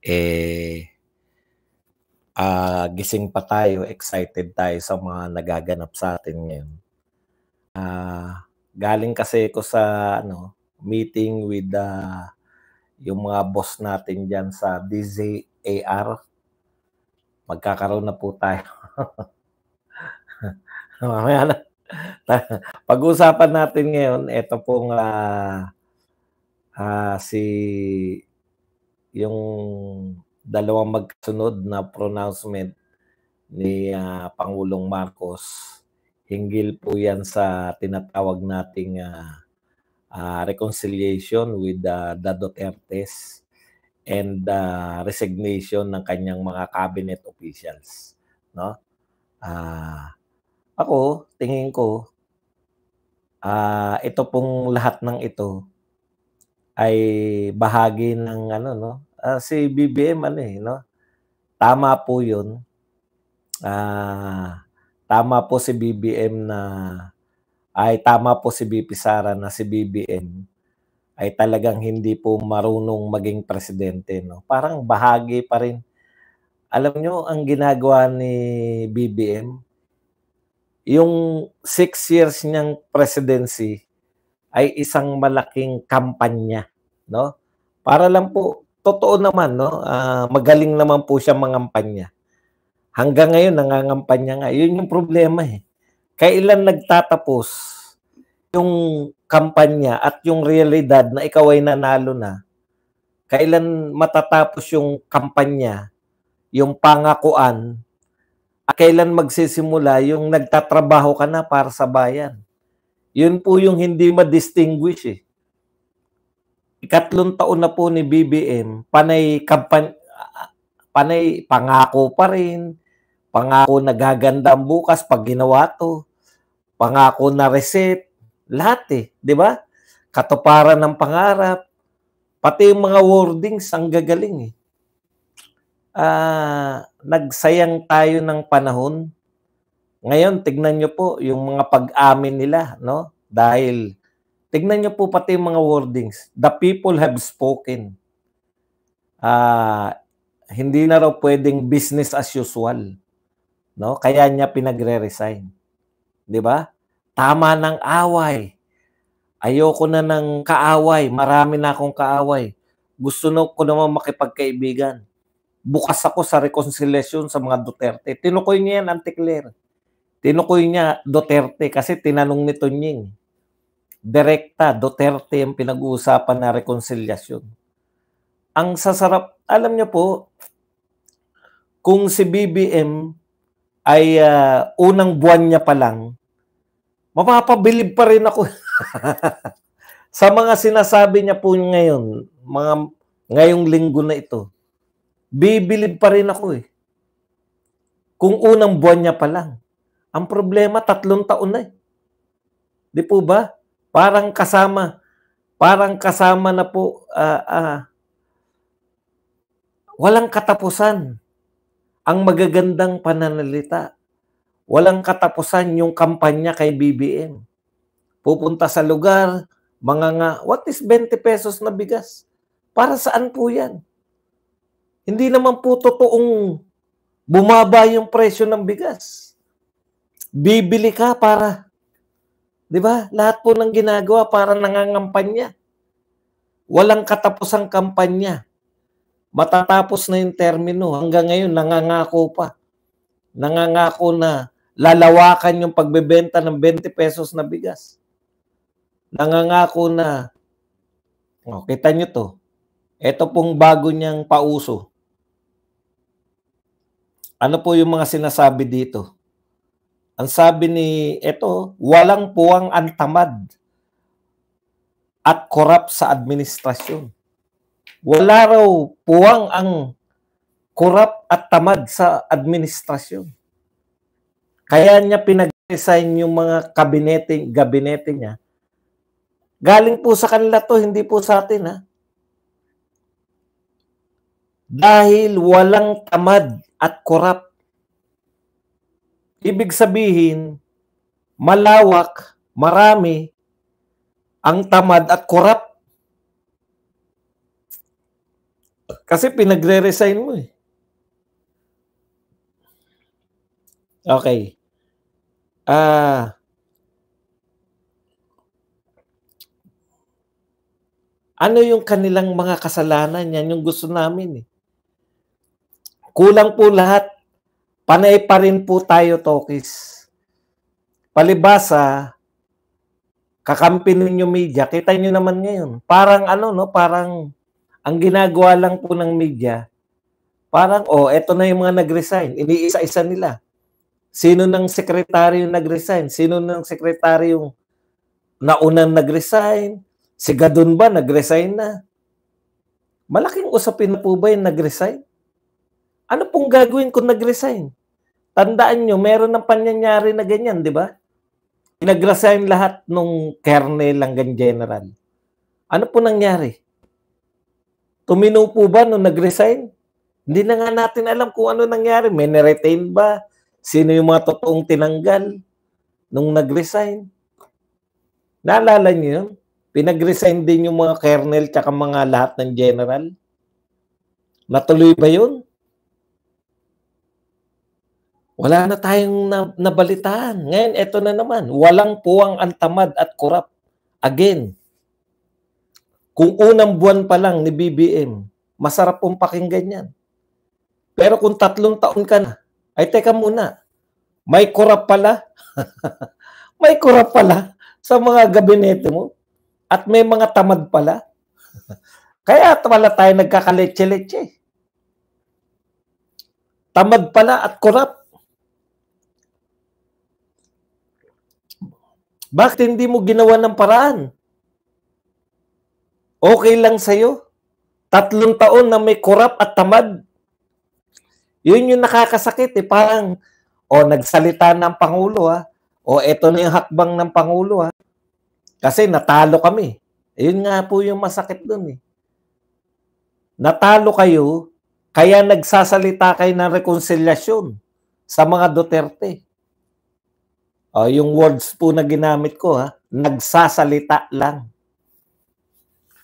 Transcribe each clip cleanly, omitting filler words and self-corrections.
Eh, gising pa tayo, excited tayo sa mga nagaganap sa atin ngayon. Galing kasi ako sa ano, meeting with yung mga boss natin diyan sa DZAR. Magkakaroon na po tayo. Mamaya na. Pag-uusapan natin ngayon, ito pong si yung dalawang magkasunod na pronouncement ni Pangulong Marcos. Hinggil po yan sa tinatawag nating reconciliation with the Dutertes and resignation ng kanyang mga cabinet officials, no? Ako, tingin ko, ito pong lahat ng ito ay bahagi ng ano, no? Si BBM ano no? Tama po 'yun. Tama po si BBM na tama po si VP Sara na si BBM ay talagang hindi po marunong maging presidente, no? Parang bahagi pa rin. Alam nyo ang ginagawa ni BBM, yung 6 years niyang presidency ay isang malaking kampanya, no? Para lang po, totoo naman, no? Magaling naman po siya mangampanya. Hanggang ngayon, nangangampanya nga. Yun yung problema eh. Kailan nagtatapos yung kampanya at yung realidad na ikaw ay nanalo na? Kailan matatapos yung kampanya, yung pangakuan, at kailan magsisimula yung nagtatrabaho ka na para sa bayan? Yun po yung hindi ma-distinguish eh. Ikatlong taon na po ni BBM, panay pangako pa rin, pangako na gaganda ang bukas pag ginawa to, pangako na reset, lahat eh, di ba? Katuparan ng pangarap, pati yung mga wordings ang gagaling eh. Nagsayang tayo ng panahon. Ngayon, tignan nyo po yung mga pag-amin nila, no? Dahil, tignan nyo po pati yung mga wordings. The people have spoken. Hindi na raw pwedeng business as usual, no? Kaya niya pinagre-resign. 'Di ba? Tama ng away. Ayoko na ng kaaway, marami na akong kaaway. Gusto ko naman makipagkaibigan. Bukas ako sa reconciliation sa mga Duterte. Tinukoy niya yan, Auntie Claire. Tinukoy niya Duterte kasi tinanong ni Tunying. Direkta, Duterte ang pinag-uusapan na reconciliation. Ang sasarap, alam niyo po, kung si BBM ay unang buwan niya pa lang, mapapabilib pa rin ako. Sa mga sinasabi niya po ngayon, ngayong linggo na ito, bibilib pa rin ako eh. Kung unang buwan niya pa lang. Ang problema, 3 taon na eh. Di po ba? Parang kasama na po, walang katapusan ang magagandang pananalita. Walang katapusan yung kampanya kay BBM. Pupunta sa lugar, what is 20 pesos na bigas? Para saan po yan? Hindi naman po totoong bumaba yung presyo ng bigas. Bibili ka para, di ba? Lahat po ng ginagawa para nangangampanya. Walang katapusang kampanya. Matatapos na yung termino. Hanggang ngayon, nangangako pa. Nangangako na lalawakan yung pagbebenta ng 20 pesos na bigas. Nangangako na, kita nyo to, ito pong bago niyang pauso. Ano po yung mga sinasabi dito? Ang sabi walang puwang ang tamad at korap sa administrasyon. Wala raw puwang ang korap at tamad sa administrasyon. Kaya niya pinag-resign yung mga gabinete niya. Galing po sa kanila to, hindi po sa atin ha. Dahil walang tamad at korap. Ibig sabihin, malawak, marami ang tamad at korap. Kasi pinagre-resign mo eh. Okay. Ano yung kanilang mga kasalanan? Yan yung gusto namin eh. Kulang po lahat. Panay pa rin po tayo, Tokis. Palibasa, kakampi ninyo media, kita nyo naman ngayon. Parang parang ang ginagawa lang po ng media, parang, eto na yung mga nag-resign. Iniisa-isa nila. Sino ng sekretaryo yung nag-resign? Sino ng sekretaryo yung naunang nag-resign? Si Gadon ba nag-resign na? Malaking usapin na po ba yung nag-resign? Ano pong gagawin kung nag-resign? Tandaan nyo, meron ng pangyayari na ganyan, di ba? Nag-resign lahat nung colonel hanggang general. Ano po nangyari? Tumino po ba nung nag-resign? Hindi na nga natin alam kung ano nangyari. May na-retain ba? Sino yung mga totoong tinanggal nung nag-resign? Naalala niyo yun? Pinag-resign din yung mga colonel tsaka mga lahat ng general. Natuloy ba yun? Wala na tayong nabalitaan. Ngayon, eto na naman. Walang puwang ang tamad at korap. Again, kung unang buwan pa lang ni BBM, masarap pong pakinggan yan. Pero kung 3 taon ka na, ay teka muna, may korap pala. May korap pala sa mga gabinete mo. At may mga tamad pala. Kaya pala tayo nagkakaletse-letse. Tamad pala at korap. Bakit hindi mo ginawa ng paraan? Okay lang sa'yo. 3 taon na may korap at tamad. Yun yung nakakasakit eh. Parang, nagsalita ng Pangulo ha. Eto na yung hakbang ng Pangulo ha. Kasi natalo kami. Yun nga po yung masakit dun eh. Natalo kayo, kaya nagsasalita kayo ng rekonsilyasyon sa mga Duterte. Yung words po na ginamit ko ha, nagsasalita lang.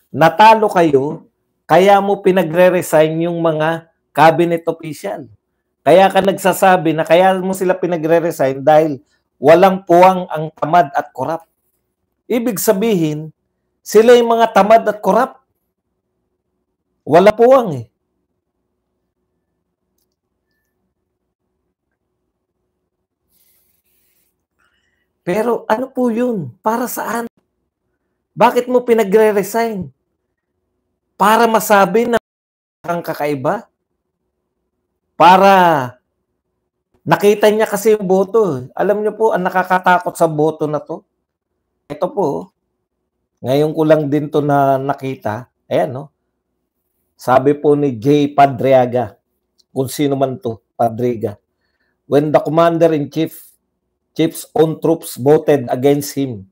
Natalo kayo, kaya mo pinagre-resign yung mga cabinet official. Kaya ka nagsasabi na kaya mo sila pinagre-resign dahil walang puwang ang tamad at korap. Ibig sabihin, sila yung mga tamad at korap. Wala puwang eh. Pero ano po yun? Para saan? Bakit mo pinagre-resign? Para masabi na kang kakaiba? Para nakita niya kasi yung boto. Alam niyo po, ang nakakatakot sa boto na to. Ito po, ngayon ko lang din to na nakita. Ayan, no? Sabi po ni J. Padriaga, kung sino man to, Padriga. When the commander-in-chief's own troops voted against him,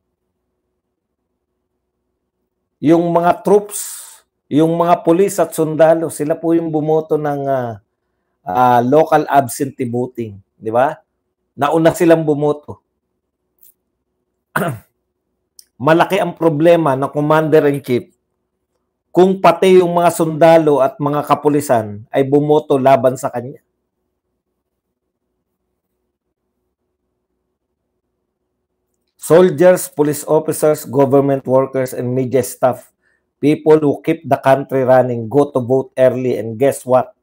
yung mga troops, yung mga pulis at sundalo, sila po yung bumoto ng local absentee voting. Di ba? Nauna silang bumoto. Malaki ang problema ng commander-in-chief kung pati yung mga sundalo at mga kapulisan ay bumoto laban sa kanya. Soldiers, police officers, government workers, and media staff, people who keep the country running, go to vote early, and guess what?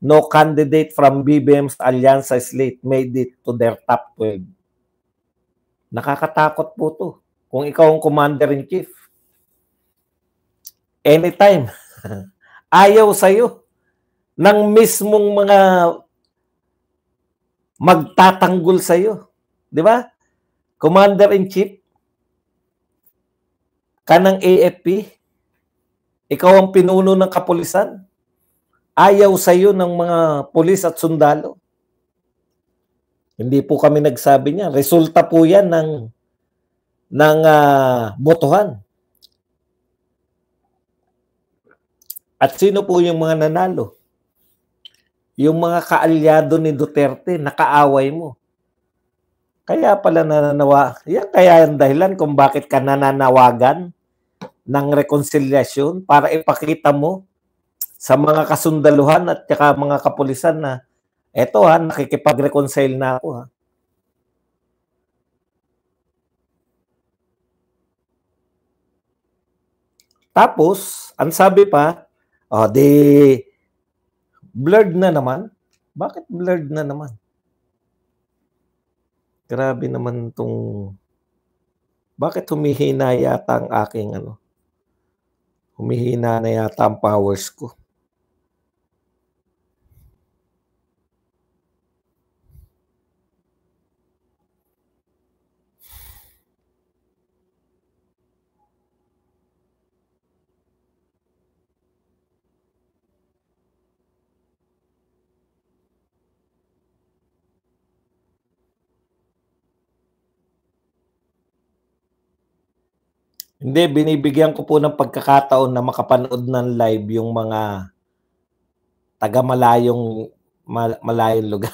No candidate from BBM's Alyansa slate made it to their top 12. Nakakatakot po to. Kung ikaw ang commander-in-chief, anytime, ayaw sa'yo ng mismong mga magtatanggol sa'yo. Di ba? Commander-in-chief, ka ng AFP, ikaw ang pinuno ng kapulisan, ayaw sa'yo ng mga pulis at sundalo. Hindi po kami nagsabi niya. Resulta po yan ng botohan. At sino po yung mga nanalo? Yung mga kaalyado ni Duterte, nakaaway mo. Kaya pala yan kaya ang dahilan kung bakit ka nananawagan ng rekonsilyasyon para ipakita mo sa mga kasundaluhan at saka mga kapulisan na eto ha, nakikipag-reconcile na ako ha. Tapos, ang sabi pa, di blurred na naman. Bakit blurred na naman? Grabe naman tong, bakit humihina yata ang aking ano? Humihina na yata ang powers ko. Hindi, binibigyan ko po ng pagkakataon na makapanood ng live yung mga taga-malayong malayong lugar.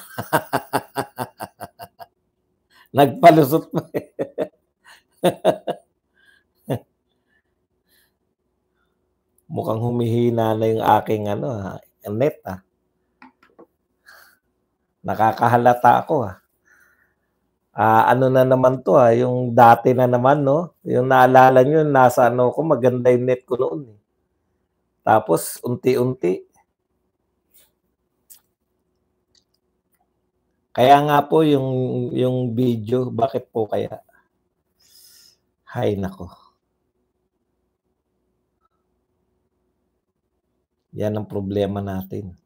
Nagpalusot pa eh. Mukhang humihina na yung aking net ah. Nakakahalata ako ah. Ano na naman to yung dati na naman no, yung naalala nyo, nasa ko, maganda yung net ko noon eh. Tapos unti-unti. Kaya nga po yung video, bakit po kaya? Hay nako. Yan ang problema natin.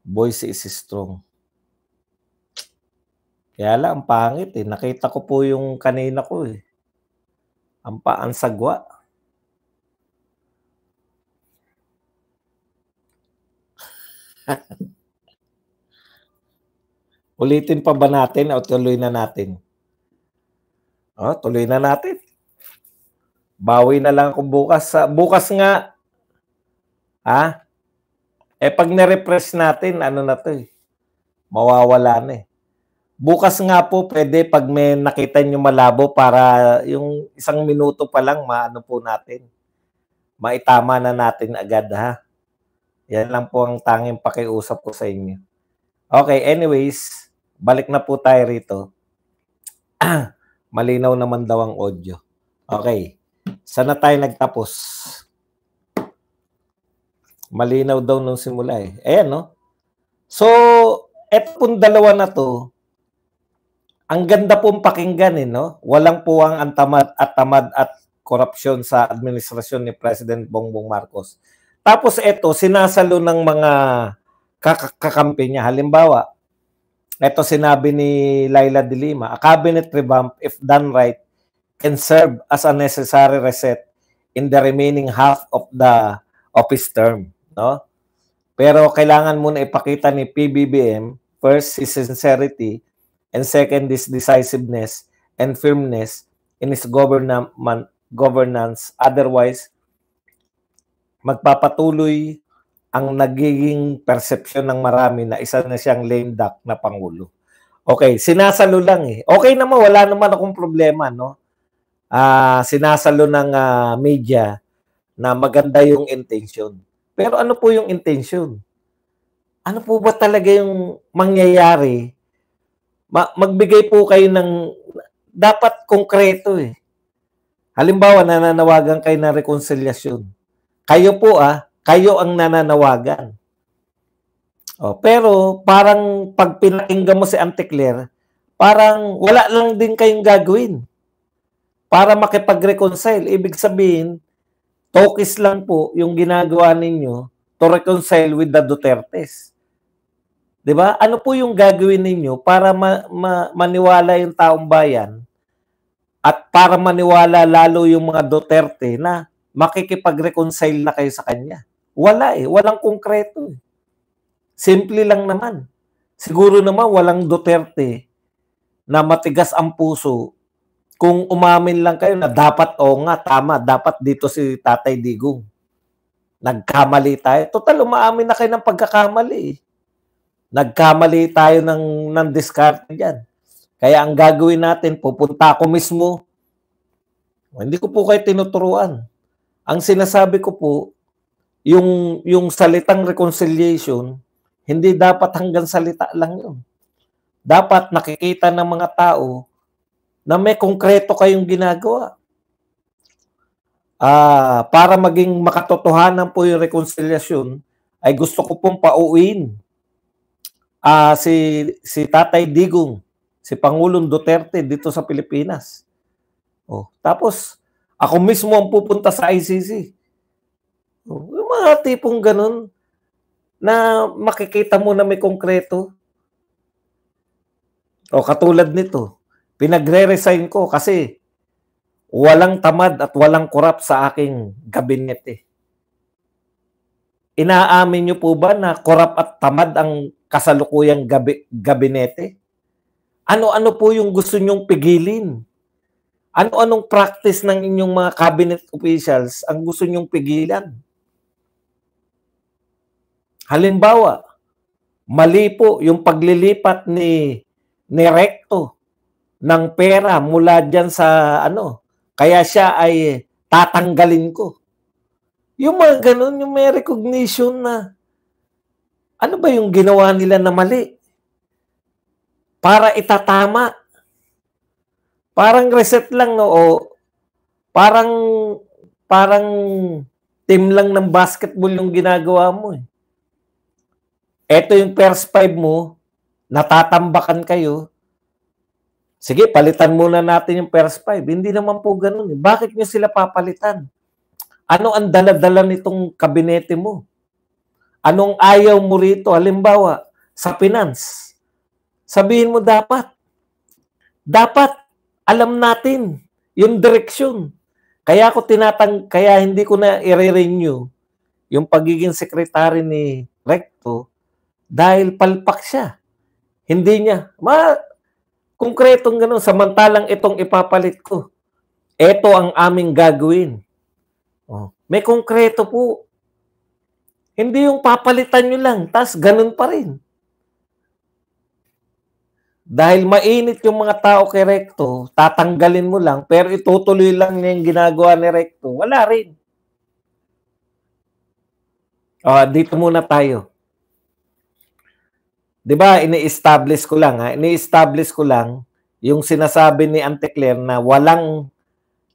Voice is strong. Kaya lang, ang pangit eh. Nakita ko po yung kanina ko eh. Ang sagwa. Ulitin pa ba natin o tuloy na natin? Tuloy na natin. Bawi na lang ako bukas. Bukas nga, pag na-refresh natin, ano na to eh. Mawawala na eh. Bukas nga po, pwede pag may nakita nyo malabo para yung 1 minuto pa lang, maano po natin. Maitama na natin agad ha. Yan lang po ang tanging pakiusap ko sa inyo. Okay, anyways, balik na po tayo rito. Malinaw naman daw ang audio. Okay, saan na tayo nagtapos? Malinaw daw nung simula eh. Ayan no. So, eto pong dalawa na to, ang ganda pong pakinggan eh, no? Walang puwang ang tamad at korupsyon sa administrasyon ni President Bongbong Marcos. Tapos eto, sinasalo ng mga kakampi niya. Halimbawa, eto sinabi ni Laila de Lima, a cabinet revamp, if done right, can serve as a necessary reset in the remaining half of the office term, no? Pero kailangan muna ipakita ni PBBM, first, his sincerity, and second, his decisiveness and firmness in his governance. Otherwise, magpapatuloy ang nagiging perception ng marami na isa na siyang lame duck na Pangulo. Okay, sinasalo lang eh. Okay naman, wala naman akong problema, no? Sinasalo ng media na maganda yung intention. Pero ano po yung intention? Ano po ba talaga yung mangyayari? Magbigay po kayo ng dapat konkreto eh. Halimbawa, nananawagan kayo ng rekonselyasyon. Kayo po kayo ang nananawagan. Pero parang pag pinakinggan mo si Auntie Claire, parang wala lang din kayong gagawin para makipag-reconcile. Ibig sabihin, tokis lang po yung ginagawa ninyo to reconcile with the Dutertes. Diba? Ano po yung gagawin ninyo para maniwala yung taong bayan at para maniwala lalo yung mga Duterte na makikipag-reconcile na kayo sa kanya? Wala eh. Walang konkreto eh. Simple lang naman. Siguro naman walang Duterte na matigas ang puso kung umamin lang kayo na dapat tama, dapat dito si Tatay Digong. Nagkamali tayo. Total, umaamin na kayo ng pagkakamali eh. Nagkamali tayo ng diskarte dyan. Kaya ang gagawin natin, pupunta ako mismo. Hindi ko po kayo tinuturuan. Ang sinasabi ko po, yung salitang reconciliation, hindi dapat hanggang salita lang yun. Dapat nakikita ng mga tao na may konkreto kayong ginagawa. Para maging makatotohanan po yung reconciliation, ay gusto ko pong pauwiin si Tatay Digong, si Pangulong Duterte dito sa Pilipinas. Tapos, ako mismo ang pupunta sa ICC. Yung mga tipong ganun na makikita mo na may konkreto. Katulad nito, pinagre-resign ko kasi walang tamad at walang korap sa aking gabinete. Inaamin niyo po ba na korap at tamad ang kasalukuyang gabinete? Ano-ano po yung gusto nyong pigilin? Ano-anong practice ng inyong mga cabinet officials ang gusto nyong pigilan? Halimbawa, mali po yung paglilipat ni Recto ng pera mula dyan sa kaya siya ay tatanggalin ko. Yung mga ganun, yung may recognition na ano ba yung ginawa nila na mali? Para itatama. Parang reset lang, no? O parang team lang ng basketball yung ginagawa mo. Ito yung first 5 mo, natatambakan kayo. Sige, palitan muna natin yung first 5. Hindi naman po ganun. Bakit nyo sila papalitan? Ano ang dala-dala nitong kabinete mo? Anong ayaw mo rito? Halimbawa, sa finance. Sabihin mo dapat alam natin yung direksyon. Kaya hindi ko na i-renew yung pagiging sekretary ni Recto dahil palpak siya. Hindi niya. Konkretong gano'n. Samantalang itong ipapalit ko. Ito ang aming gagawin. May konkreto po. Hindi yung papalitan nyo lang, tas ganun pa rin. Dahil mainit yung mga tao kay Recto, tatanggalin mo lang, pero itutuloy lang niya yung ginagawa ni Recto. Wala rin. Dito muna tayo. Diba, ini-establish ko lang yung sinasabi ni Auntie Claire na walang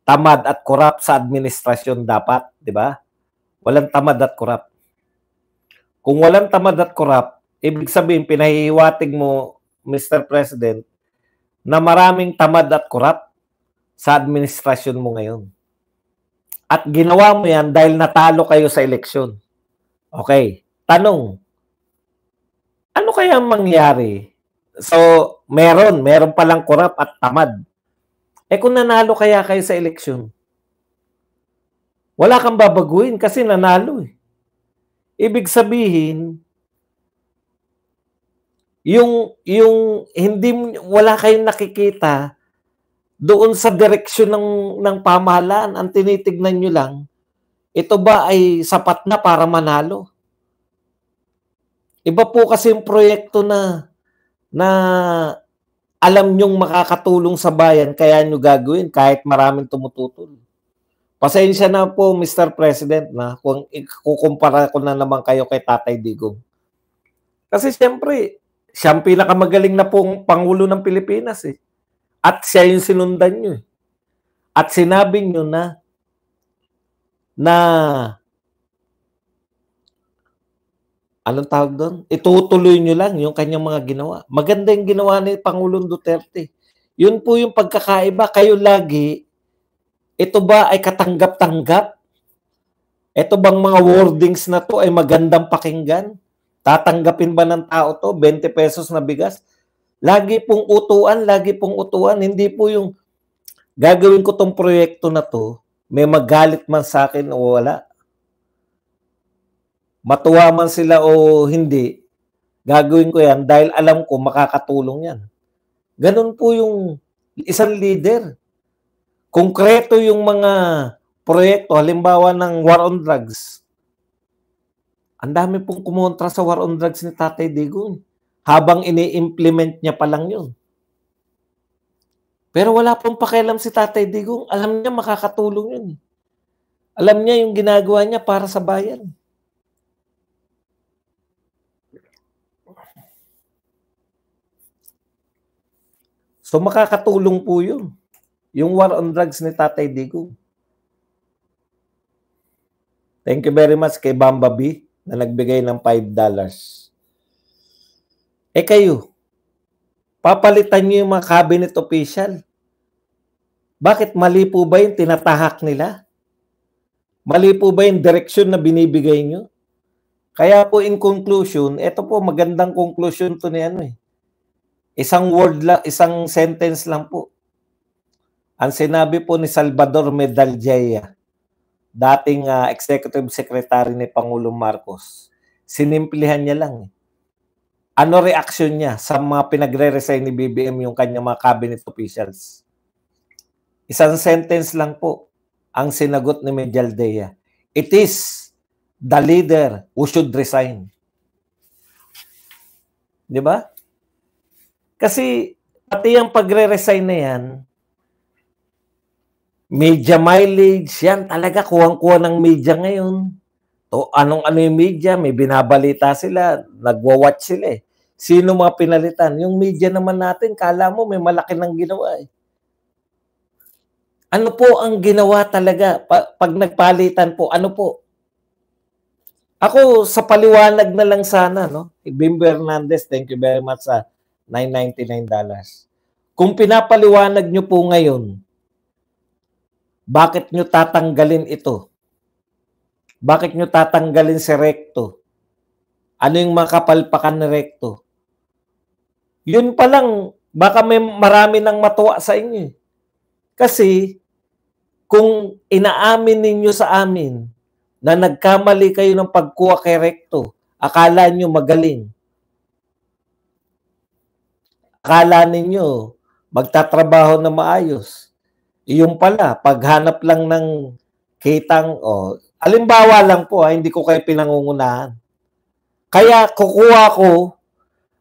tamad at korap sa administrasyon dapat, diba? Walang tamad at korap. Kung walang tamad at korap, ibig sabihin, pinahihiwatig mo, Mr. President, na maraming tamad at korap sa administrasyon mo ngayon. At ginawa mo yan dahil natalo kayo sa eleksyon. Okay, tanong, ano kaya mangyari? So, meron palang korap at tamad. Kung nanalo kaya kayo sa eleksyon, wala kang babaguhin kasi nanalo eh. Ibig sabihin, yung wala kayong nakikita doon sa direksyon ng pamahalaan. Ang tinitignan nyo lang, ito ba ay sapat na para manalo? Iba po kasi yung proyekto na alam nyong makakatulong sa bayan, kaya nyo gagawin kahit maraming tumututol. Pasensya na po, Mr. President, na kung ikukumpara ko na naman kayo kay Tatay Digong. Kasi siyempre, siya ang pinakamagaling na pong Pangulo ng Pilipinas eh. At siya yung sinundan nyo eh. At sinabi nyo na anong tawag doon? Itutuloy nyo lang yung kanyang mga ginawa. Maganda yung ginawa ni Pangulong Duterte. Yun po yung pagkakaiba. Kayo lagi, ito ba ay katanggap-tanggap? Ito bang mga wordings na to ay magandang pakinggan? Tatanggapin ba ng tao to? 20 pesos na bigas? Lagi pong utuan. Hindi po yung gagawin ko tong proyekto na to, may magalit man sa akin o wala. Matuwa man sila o hindi, gagawin ko yan dahil alam ko makakatulong yan. Ganun po yung isang leader. Konkreto yung mga proyekto, halimbawa ng war on drugs. Ang dami pong kumontra sa war on drugs ni Tatay Digong. Habang ini-implement niya pa lang yun. Pero wala pong pakialam si Tatay Digong. Alam niya makakatulong yun. Alam niya yung ginagawa niya para sa bayan. So makakatulong po yun. Yung war on drugs ni Tatay Digong. Thank you very much kay Bamba B na nagbigay ng $5. Kayo, papalitan niyo yung mga cabinet official. Bakit mali po ba yung tinatahak nila? Mali po ba yung direksyon na binibigay niyo? Kaya po in conclusion, ito po magandang conclusion to ni Isang word lang, isang sentence lang po. Ang sinabi po ni Salvador Medaljeya, dating Executive Secretary ni Pangulong Marcos, sinimplihan niya lang. Ano reaksyon niya sa mga pinagre-resign ni BBM yung kanyang mga cabinet officials? Isang sentence lang po ang sinagot ni Medaljeya. It is the leader who should resign. Di ba? Kasi pati yung pagre-resign na yan, media mileage, yan talaga kuwang-kuha ng media ngayon. O anong-ano yung media, may binabalita sila, nagwa-watch sila eh. Sino mga pinalitan? Yung media naman natin, kala mo may malaki nang ginawa eh. Ano po ang ginawa talaga? Pag nagpalitan po, ano po? Ako, sa paliwanag na lang sana, no? Bimbo Hernandez, thank you very much sa $999. Kung pinapaliwanag nyo po ngayon, bakit nyo tatanggalin ito? Bakit nyo tatanggalin si Recto? Ano yung makapalpakan ni Recto? Yun pa lang, baka may marami nang matuwa sa inyo. Kasi, kung inaamin ninyo sa amin na nagkamali kayo ng pagkuha kay Recto, akala nyo magaling. Akala ninyo magtatrabaho na maayos. Yung pala, paghanap lang ng kitang, alimbawa lang po, hindi ko kayo pinangungunahan. Kaya kukuha ko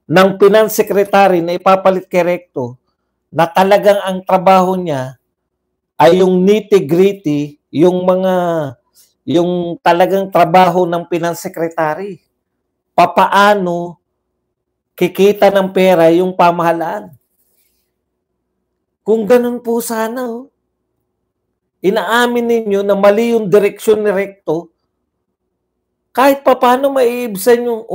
ng Finance Secretary na ipapalit kay Recto na talagang ang trabaho niya ay yung nitty-gritty, yung talagang trabaho ng Finance Secretary. Papaano kikita ng pera yung pamahalaan? Kung ganun po sana, inaamin ninyo na mali yung direksyon ni Recto, kahit paano maiibsan yung,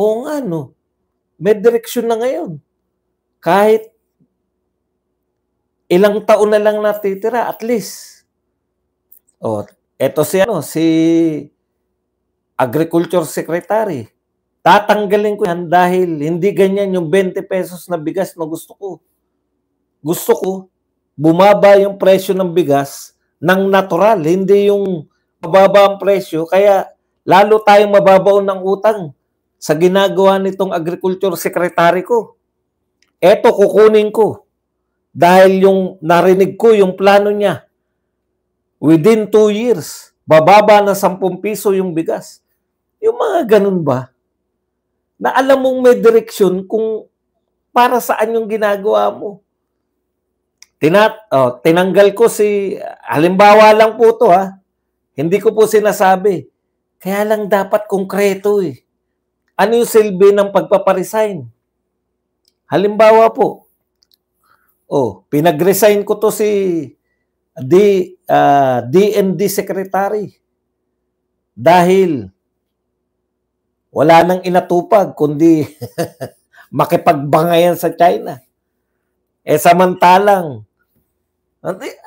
may direksyon na ngayon. Kahit ilang taon na lang natitira, at least. Eto si Agriculture Secretary. Tatanggalin ko yan dahil hindi ganyan yung 20 pesos na bigas na gusto ko. Gusto ko, bumaba yung presyo ng bigas ng natural, hindi yung mababa ang presyo, kaya lalo tayong mababaon ng utang sa ginagawa nitong Agriculture Secretary ko. Eto, kukunin ko. Dahil yung narinig ko, yung plano niya, within 2 years, bababa na 10 piso yung bigas. Yung mga ganun ba? Na alam mong may direksyon kung para saan yung ginagawa mo. Tinanggal ko halimbawa lang po to Hindi ko po sinasabi. Kaya lang dapat konkreto eh. Ano yung silbi ng pagpaparesign? Halimbawa po, pinag-resign ko to si DND Secretary dahil wala nang inatupag kundi makipagbangayan sa China. Samantalang,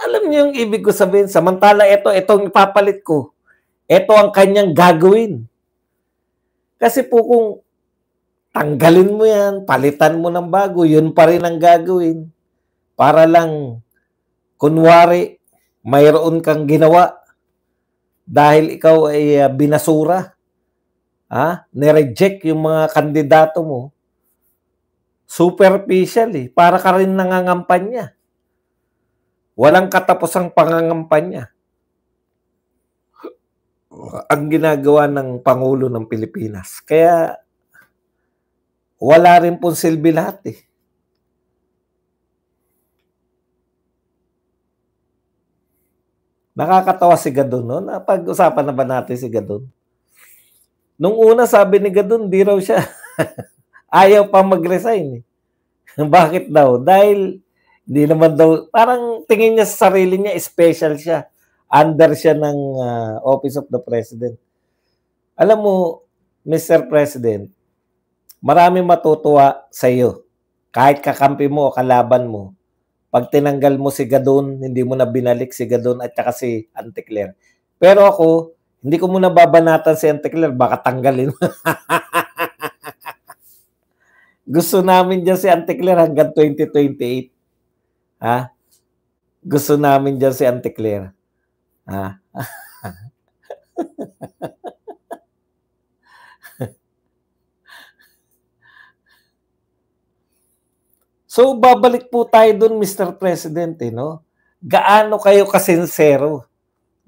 alam niyo yung ibig ko sabihin, samantala itong ipapalit ko, ito ang kanyang gagawin. Kasi po kung tanggalin mo yan, palitan mo ng bago, yun pa rin ang gagawin. Para lang, kunwari, mayroon kang ginawa dahil ikaw ay binasura. Nireject yung mga kandidato mo. Superficial para ka rin nangangampanya. Walang katapusang pangangampanya ang ginagawa ng Pangulo ng Pilipinas. Kaya wala rin pong silbi lahat Nakakatawa si Gadon, no? Napag-usapan na ba natin si Gadon? Nung una sabi ni Gadon, di raw siya ayaw pa mag-resign. Bakit daw? Dahil Hindi naman daw, parang tingin niya sa sarili niya, special siya. Under siya ng Office of the President. Alam mo, Mr. President, marami matutuwa sa iyo. Kahit kakampi mo o kalaban mo, pag tinanggal mo si Gadon, hindi mo na binalik si Gadon at saka si Anticler. Pero ako, hindi ko muna babanatan si Anticler, baka tanggalin. Gusto namin dyan si Anticler hanggang 2028. Ha? Gusto namin dyan si Anticler. Ha? So, babalik po tayo dun, Mr. President, no? Gaano kayo kasinsero?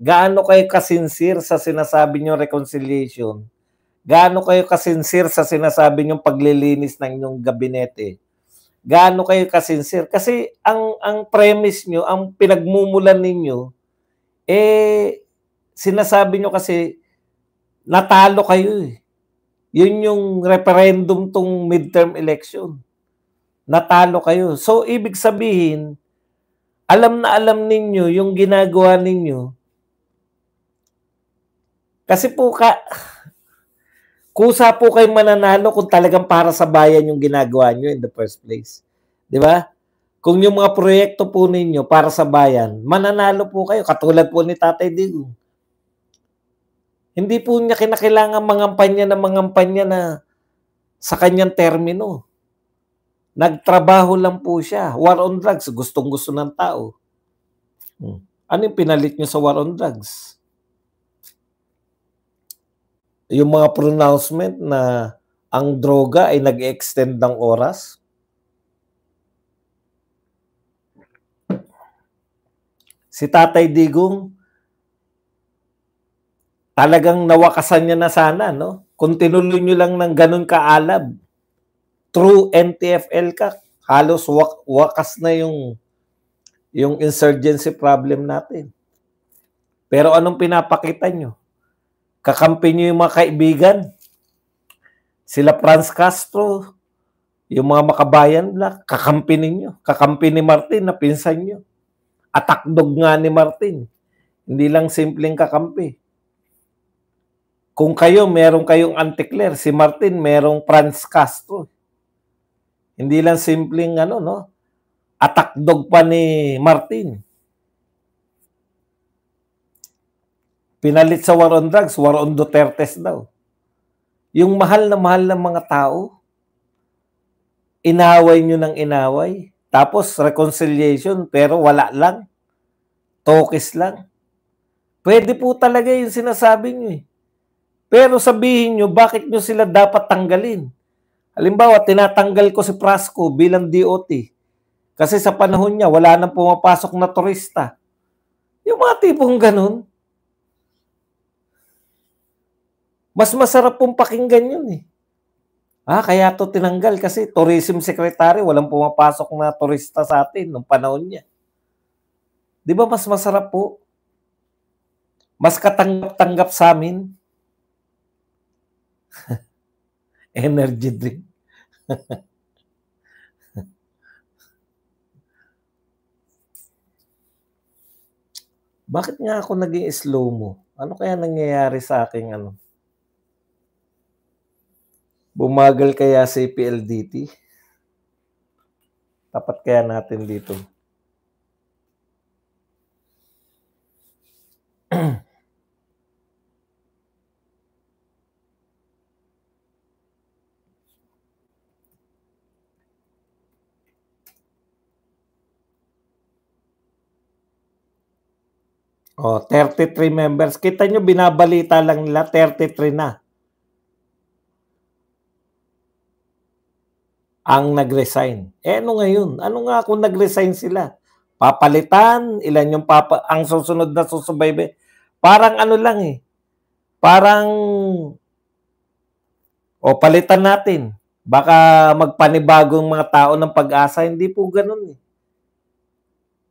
Gaano kayo kasinsir sa sinasabi nyo reconciliation? Gaano kayo kasinsir sa sinasabi nyo paglilinis ng inyong gabinete? Gaano kayo kasinsir? Kasi ang premise nyo, ang pinagmumulan ninyo, sinasabi nyo kasi natalo kayo eh. Yun yung referendum tong midterm election. Natalo kayo. So, ibig sabihin, alam na alam ninyo yung ginagawa ninyo. Kasi po, kusa po kayo mananalo kung talagang para sa bayan yung ginagawa nyo in the first place. Di ba? Kung yung mga proyekto po ninyo para sa bayan, mananalo po kayo. Katulad po ni Tatay Digong. Hindi po niya kinakailangan mangampanya na sa kanyang termino. Nagtrabaho lang po siya. War on drugs, gustong-gusto ng tao. Ano yung pinalit niyo sa war on drugs? Yung mga pronouncement na ang droga ay nag-extend ng oras? Si Tatay Digong, talagang nawakasan niya na sana, no? Kung tinuloy niyo lang ng ganun kaalab, true NTFL ka, halos wakas na yung insurgency problem natin. Pero anong pinapakita nyo? Kakampi nyo yung mga kaibigan. Sila Franz Castro, yung mga Makabayan Black, kakampi ninyo. Kakampi ni Martin na pinsan nyo. Atakdog nga ni Martin. Hindi lang simpleng kakampi. Kung kayo, meron kayong Anticler, si Martin, merong Franz Castro. Hindi lang simpleng atakdog pa ni Martin. Pinalit sa war on drugs, war on Dutertes daw. Yung mahal na mga tao, inaway nyo ng inaway. Tapos reconciliation, pero wala lang. Tokis lang. Pwede po talaga yung sinasabi nyo eh. Pero sabihin nyo, bakit nyo sila dapat tanggalin? Halimbawa, tinatanggal ko si Prasco bilang DOT. Kasi sa panahon niya, wala nang pumapasok na turista. Yung mga tipong ganun, mas masarap pong pakinggan yun eh. Kaya to tinanggal kasi tourism secretary, walang pumapasok na turista sa atin nung panahon niya. Di ba mas masarap po? Mas katanggap-tanggap sa amin. Energy drink. Bakit nga ako naging slow mo? Ano kaya nangyayari sa aking Bumagal kaya sa PLDT? Tapat kaya natin dito. Oh, 33 members. Kita nyo, binabalita lang nila, 33 na ang nag-resign. Ano ngayon? Ano nga kung nag-resign sila? Papalitan? Ilan yung ang susunod na susubaybay? Parang lang eh. Parang, palitan natin. Baka magpanibagong mga tao ng pag-asa. Hindi po ganun eh.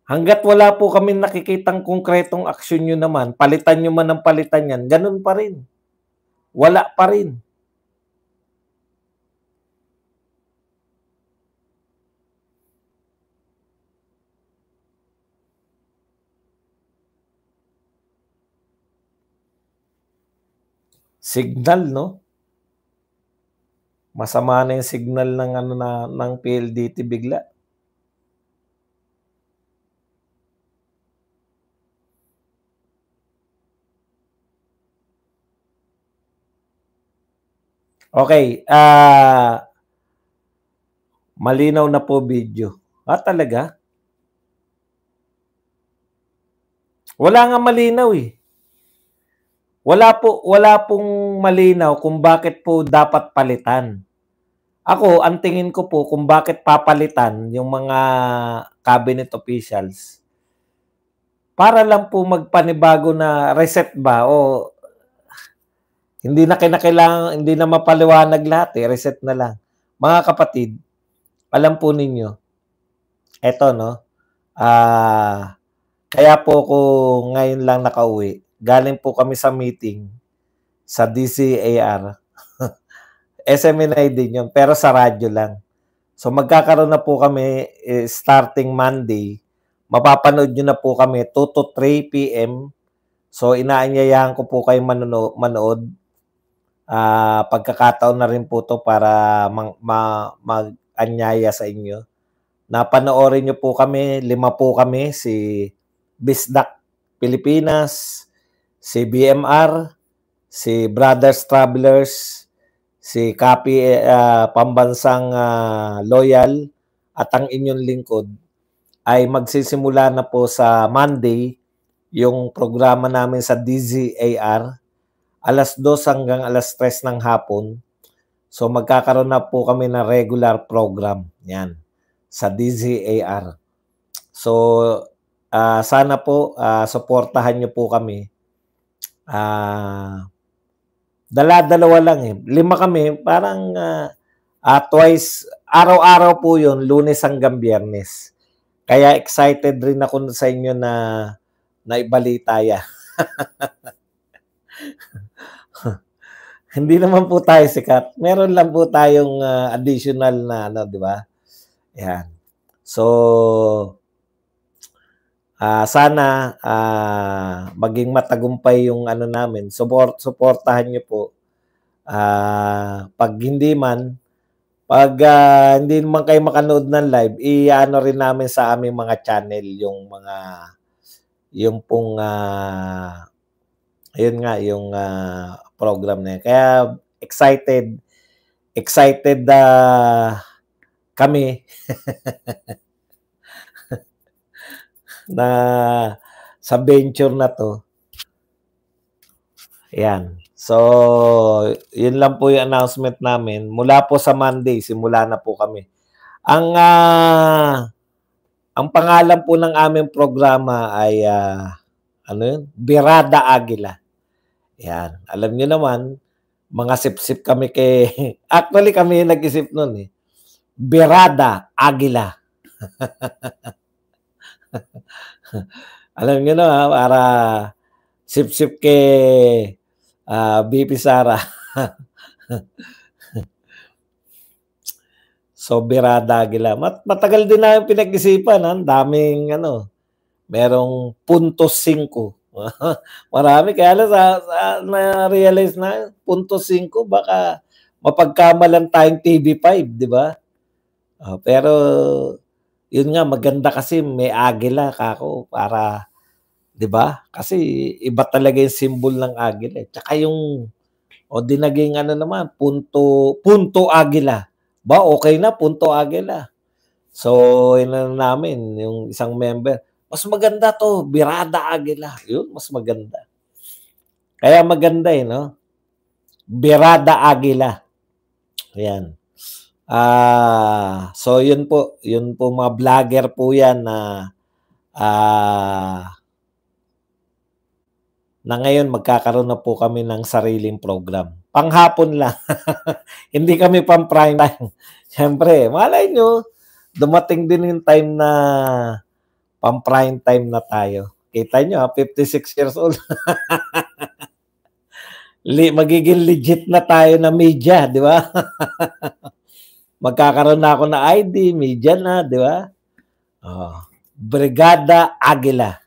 Hanggat wala po kami nakikitang konkretong aksyon nyo naman, palitan nyo man ng palitan yan, ganun pa rin. Wala pa rin. Signal, no? Masama na yung signal ng ano ng PLDT bigla. Okay, malinaw na po video. Talaga? Wala nga malinaw eh. Wala pong malinaw kung bakit po dapat palitan. Ako, ang tingin ko po kung bakit papalitan yung mga cabinet officials. Para lang po magpanibago na reset ba o hindi na kinakailangan, hindi na mapaliwanag lahat eh, reset na lang. Mga kapatid, alam po ninyo, eto no, kaya po ako ngayon lang nakauwi. Galing po kami sa meeting sa DCAR. SMNI din yun, pero sa radyo lang. So magkakaroon na po kami starting Monday. Mapapanood nyo na po kami 2 to 3 p.m. So inaanyayahan ko po kayo manood. Pagkakataon na rin po to para mag-anyaya sa inyo. Napanoorin nyo po kami, 5 po kami, si Bisdak Pilipinas, si BMR, si Brothers Travelers, si Kapi Pambansang Loyal, at ang inyong lingkod ay magsisimula na po sa Monday yung programa namin sa DZAR. Alas 2 hanggang alas 3 ng hapon. So magkakaroon na po kami ng regular program. Yan. Sa DZAR. So sana po suportahan nyo po kami. Dala-dalawa lang eh. 5 kami. Parang twice. Araw-araw po yun. Lunes hanggang Biyernes. Kaya excited rin ako sa inyo na ibalita ya. Hindi naman po tayo sikat. Meron lang po tayong additional na ano, di ba? Yan. So sana maging matagumpay yung ano namin. Suportahan niyo po. Pag hindi man, pag hindi naman kayo makanood ng live, i-ano rin namin sa aming mga channel yung mga yung pong ayun nga yung program na yun. Kaya excited kami na sa venture na to. Ayan. So, yun lang po yung announcement namin. Mula po sa Monday, simula na po kami. Ang pangalan po ng aming programa ay ano yun? Birada Agila. Yan. Alam niyo naman, mga sip-sip kami actually kami yung nag-isip nun eh. Birada Agila. Alam niyo na, para sip-sip BP Sara. So, Birada Agila. Matagal din na yung pinag-isipan. Ang daming merong 0.5. Marami, kaya lang na-realize na 0.5 baka mapagkamalan tayong TV5, di ba? Pero yun nga, maganda kasi may agila kako para, di ba? Kasi iba talaga yung symbol ng agila. Tsaka yung di naging naman, punto agila. Ba, okay na, punto agila. So, yun namin, yung isang member, mas maganda to, Birada Agila. Yun, mas maganda. Kaya maganda no? Birada Agila. Ayan. So, yun po mga vlogger po yan na ngayon magkakaroon na po kami ng sariling program. Panghapon lang. Hindi kami pang prime time. Siyempre, malay nyo, dumating din yung time na pang prime time na tayo. Kita nyo, 56 years old. Magiging legit na tayo na media, di ba? Magkakaroon na ako na ID, media na, di ba? Brigada Agila.